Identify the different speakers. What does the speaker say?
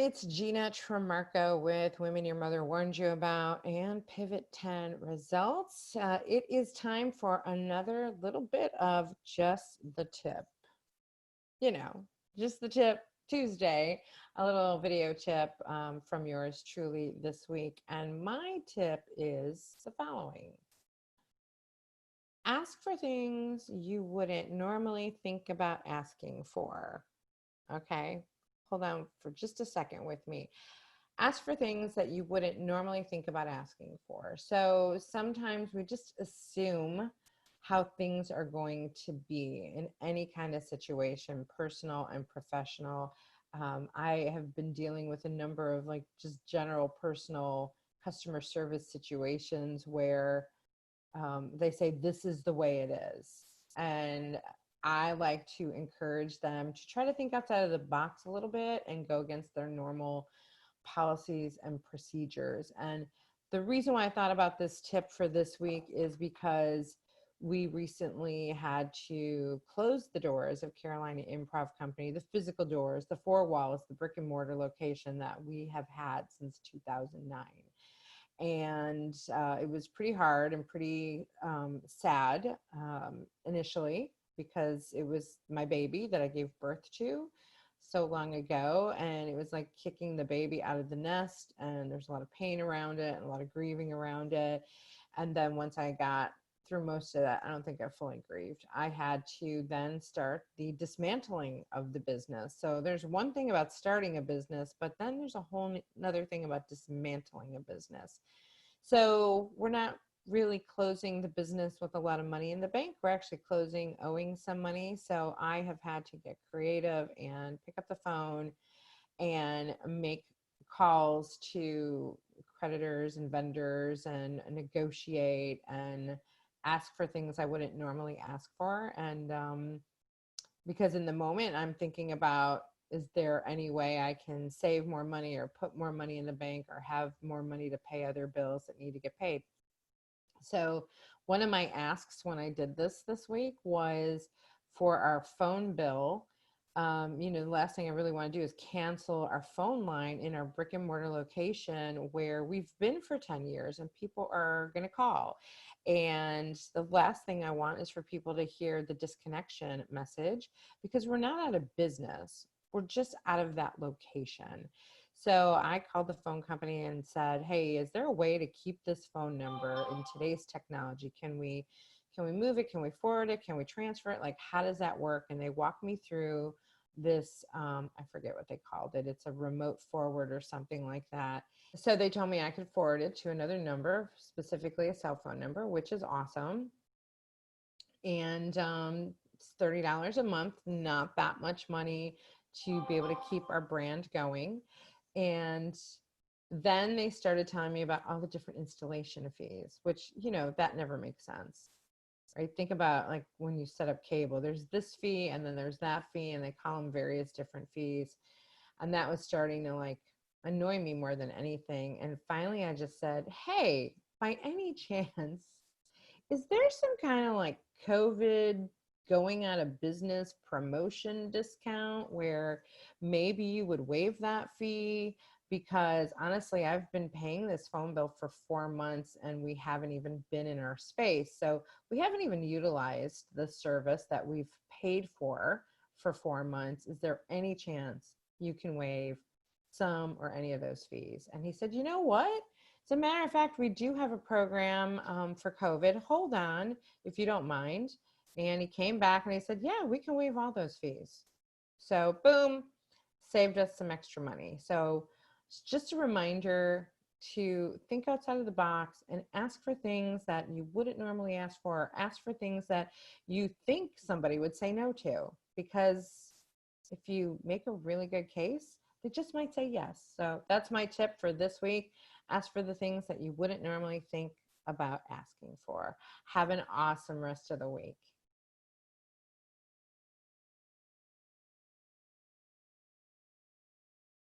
Speaker 1: it's Gina Trimarco with Women Your Mother Warned You About and Pivot 10 Results. It is time for another little bit of Just the Tip. You know, Just the Tip Tuesday, a little video tip from yours truly this week. And my tip is the following. Ask for things you wouldn't normally think about asking for. Okay? Hold on for just a second with me. Ask for things that you wouldn't normally think about asking for. So sometimes we just assume how things are going to be in any kind of situation, personal and professional. I have been dealing with a number of just general personal customer service situations where they say this is the way it is. And I like to encourage them to try to think outside of the box a little bit and go against their normal policies and procedures. And the reason why I thought about this tip for this week is because we recently had to close the doors of Carolina Improv Company, the physical doors, the four walls, the brick and mortar location that we have had since 2009. And it was pretty hard and pretty sad initially, because it was my baby that I gave birth to so long ago, and it was like kicking the baby out of the nest, and there's a lot of pain around it and a lot of grieving around it. And then once I got through most of that, I don't think I fully grieved. I had to then start the dismantling of the business. So there's one thing about starting a business, but then there's a whole another thing about dismantling a business. So we're not really closing the business with a lot of money in the bank. We're actually closing owing some money. So I have had to get creative and pick up the phone and make calls to creditors and vendors and negotiate and ask for things I wouldn't normally ask for. And because in the moment I'm thinking about, is there any way I can save more money or put more money in the bank or have more money to pay other bills that need to get paid? So one of my asks when I did this week was for our phone bill. The last thing I really want to do is cancel our phone line in our brick and mortar location where we've been for 10 years and people are going to call. And the last thing I want is for people to hear the disconnection message, because we're not out of business. We're just out of that location. So I called the phone company and said, hey, is there a way to keep this phone number in today's technology? Can we move it? Can we forward it? Can we transfer it? Like, how does that work? And they walked me through this, I forget what they called it. It's a remote forward or something like that. So they told me I could forward it to another number, specifically a cell phone number, which is awesome. And it's $30 a month, not that much money to be able to keep our brand going. And then they started telling me about all the different installation fees, which, that never makes sense, right? Think about like when you set up cable, there's this fee and then there's that fee, and they call them various different fees. And that was starting to annoy me more than anything. And finally I just said, hey, by any chance, is there some kind of COVID going out of business promotion discount where maybe you would waive that fee? Because honestly, I've been paying this phone bill for 4 months and we haven't even been in our space. So we haven't even utilized the service that we've paid for 4 months. Is there any chance you can waive some or any of those fees? And he said, you know what? As a matter of fact, we do have a program for COVID. Hold on, if you don't mind. And he came back and he said, yeah, we can waive all those fees. So boom, saved us some extra money. So it's just a reminder to think outside of the box and ask for things that you wouldn't normally ask for, or ask for things that you think somebody would say no to. Because if you make a really good case, they just might say yes. So that's my tip for this week. Ask for the things that you wouldn't normally think about asking for. Have an awesome rest of the week.